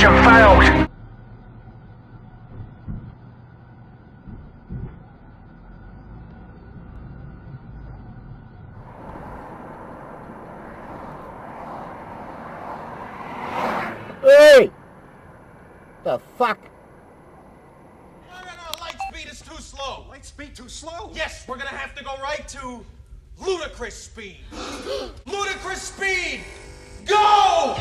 Mission failed. Hey! The fuck? No, light speed is too slow. Light speed too slow? Yes, we're gonna have to go right to ludicrous speed. Ludicrous speed! Go!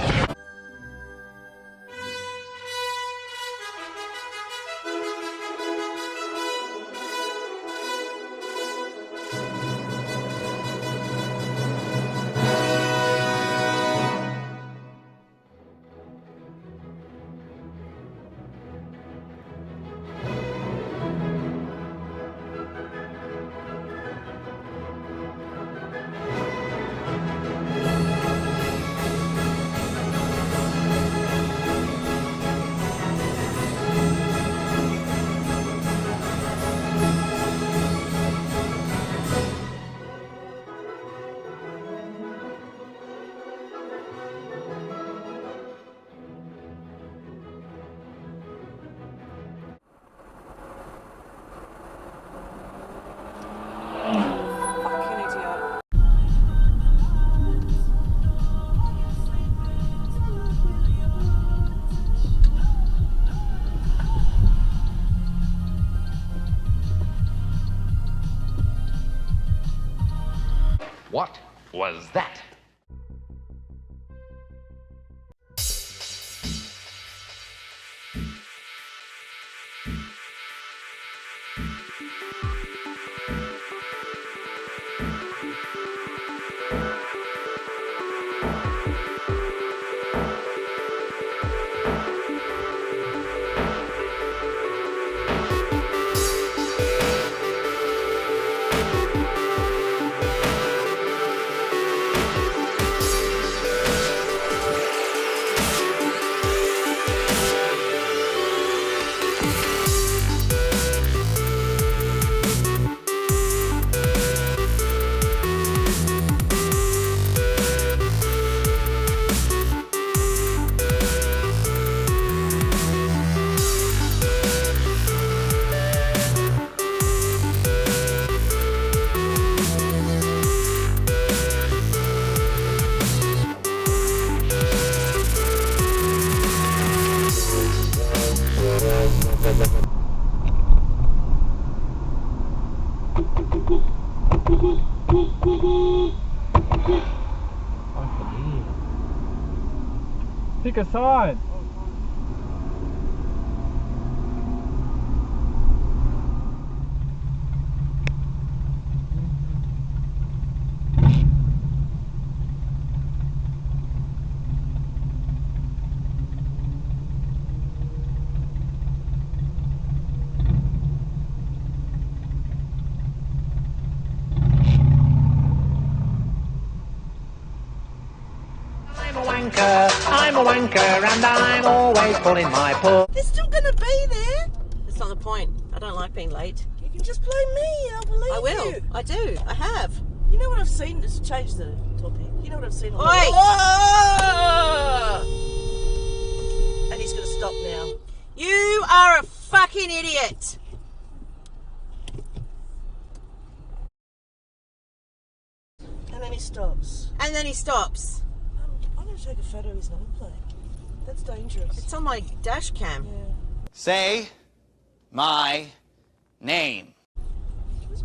What was that? Pick a side. I'm a wanker and I'm always pulling my pull. They're still going to be there. That's not the point. I don't like being late. You can just blame me. I'll believe you. I will. I do. I have. You know what I've seen? Just change the topic. You know what I've seen on Oi! the... And he's going to stop now. You are a fucking idiot. And then he stops. And then he stops. I'm going to take a photo of his number plate. That's dangerous. It's on my dash cam. Yeah. Say my name.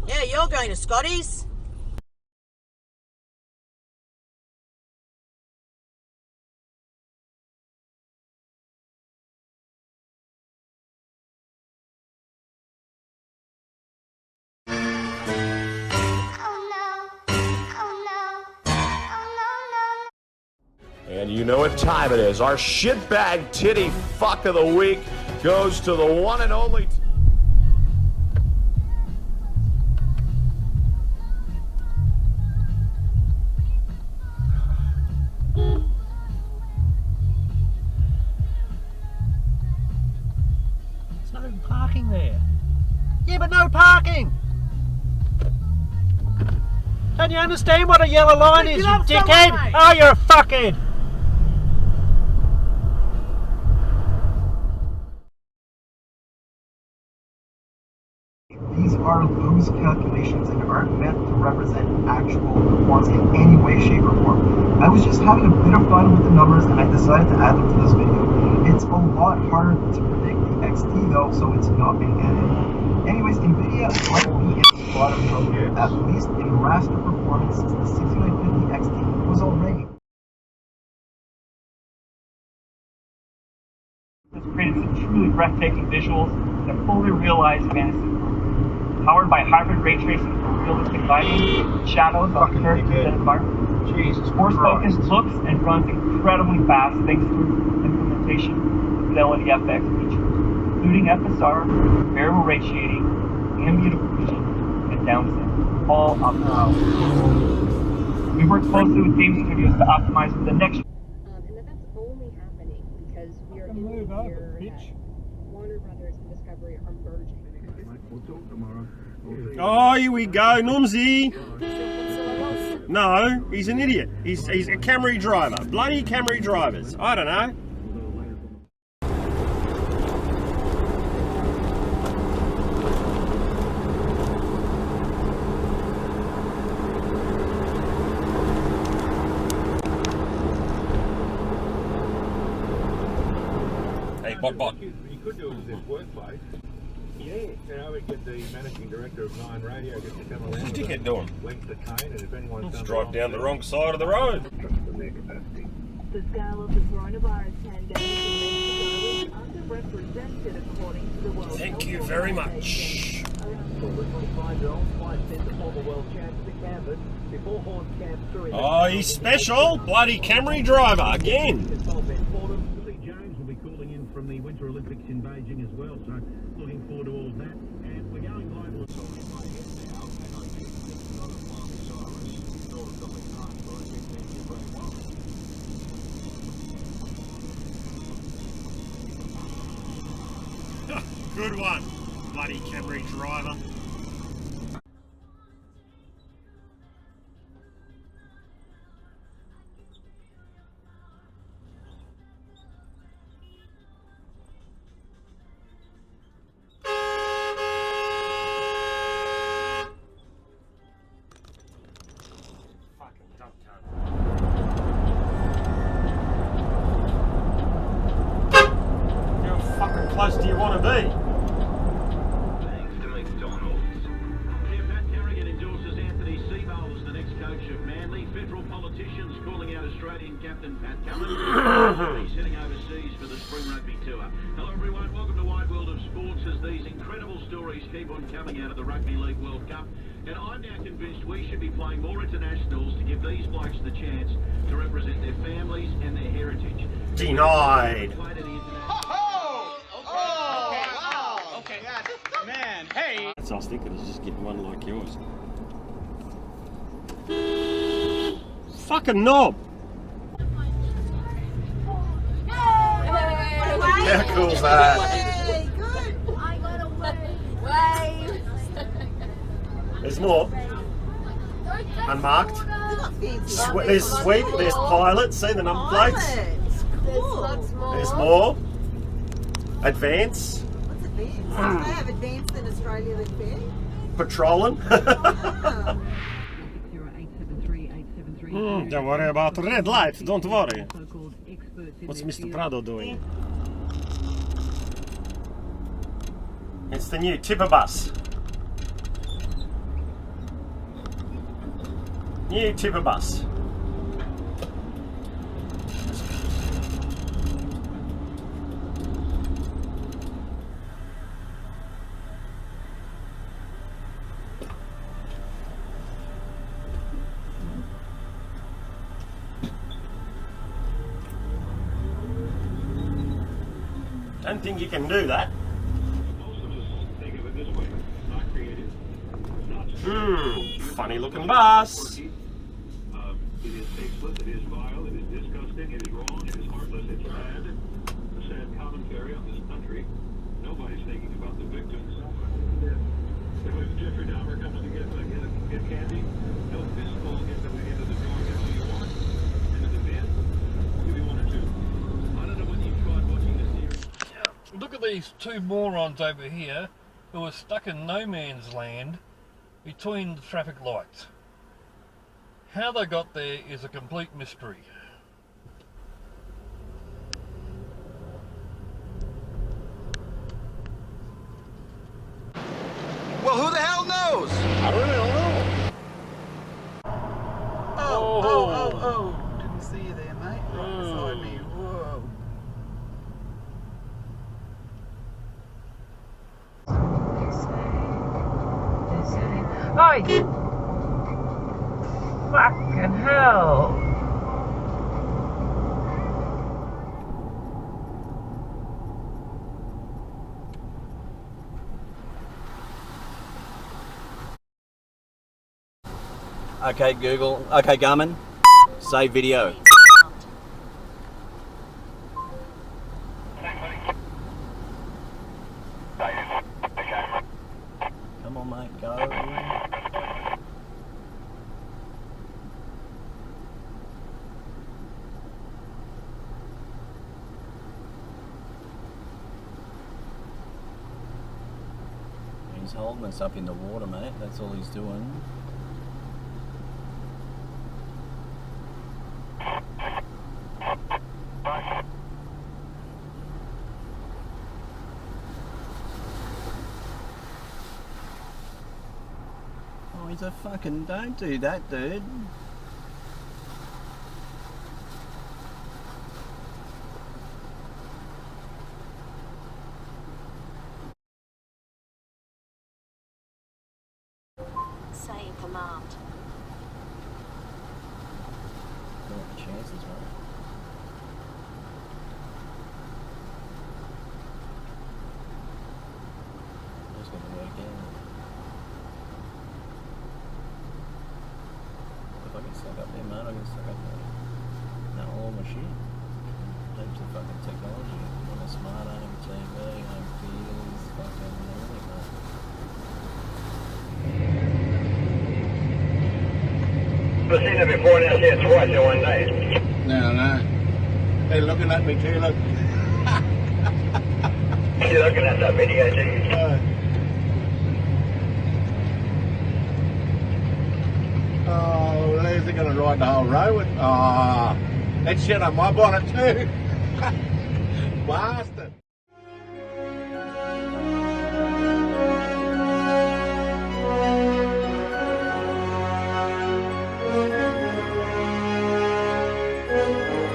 Yeah, you're going to Scotty's. And you know what time it is. Our shitbag titty fuck of the week goes to the one and only... There's no parking there. Yeah, but no parking! Don't you understand what a yellow line is, you dickhead? Oh, you're a fuckhead! are loose calculations and aren't meant to represent actual performance in any way, shape, or form. I was just having a bit of fun with the numbers and I decided to add them to this video. It's a lot harder to predict the XT though, so it's not been added. Anyways, NVIDIA might be in the bottom row here, at least in raster performance, since the 6950 XT was already. Has created some truly breathtaking visuals that fully realize fantasy world. Powered by hybrid ray tracing for realistic lighting, shadows on curved and environment. Force-focused looks and runs incredibly fast thanks to implementation of Fidelity FX features, including FSR, variable rate shading, ambient occlusion, and downsync, all optimized. We work closely with game studios to optimize for the next. And that's only happening because we are in the year that Warner Brothers and Discovery are merging. We'll talk tomorrow. Oh, here we go, Numsy. No, he's an idiot. He's a Camry driver. Bloody Camry drivers. I don't know. Hey, bot. You could do it at this workplace. Yeah. You know, we get the managing director of 9 Radio gets to come around. What's the dickhead doing? Link the cane, and if anyone's Let's drive down the wrong side of the road. The scale of the coronavirus pandemic in Mexico is underrepresented according to the World Health Thank you very much. Oh, he's special. Bloody Camry driver again. James will be calling in from the Winter Olympics in Beijing as well, so looking forward to all of that. And we're going global. Good one, bloody Camry driver. How fucking close do you want to be? Captain Pat Cullen. He's heading overseas for the Spring Rugby Tour. Hello everyone, welcome to Wide World of Sports as these incredible stories keep on coming out of the Rugby League World Cup. And I'm now convinced we should be playing more internationals to give these blokes the chance to represent their families and their heritage. Denied. Okay, man, hey. That's what I was thinking, is just getting one like yours. Fucking knob. How cool is that? Hey, good. I got away. Wave. There's more. Unmarked. There's sweep, there's pilot, see the number plates? Cool. There's more. Advance. What's advance? They have advanced in Australia than fair. Patrolling. Don't worry about the red light, don't worry. What's Mr. Prado doing? It's the new tipper bus. New tipper bus. Don't think you can do that. Funny looking bus. It is tasteless, it is vile, it is disgusting, it is wrong, it is heartless, it's sad. A sad commentary on this country. Nobody's thinking about the victims. If it was Jeffrey Dahmer coming to get candy, no fist ball into the jar, get what you want, into the bin. Give me one or two. I don't know when you tried watching the series. Look at these two morons over here who are stuck in no man's land between the traffic lights. How they got there is a complete mystery. Well, who the hell knows? I really don't know. Oh. Didn't see you there, mate. Right beside me. Whoa. Oi! Fucking hell! Okay, Google. Okay, Garmin. Save video. Come on, mate, go. He's holding us up in the water, mate. That's all he's doing. Oh, he's a fucking... Don't do that, dude. Save command. What are the chances, right? Just gonna work out. If I get stuck up there, mate, I get stuck up there. Now all my shit. Heaps of fucking technology. On a smart home TV, home theaters, fucking everything, mate. I've seen it before, and I see it twice in one day. No. They're looking at me too, look. You're looking at that video, too. Oh, there's they gonna ride the whole road with. Ah, that shit on my bonnet too. Bastard.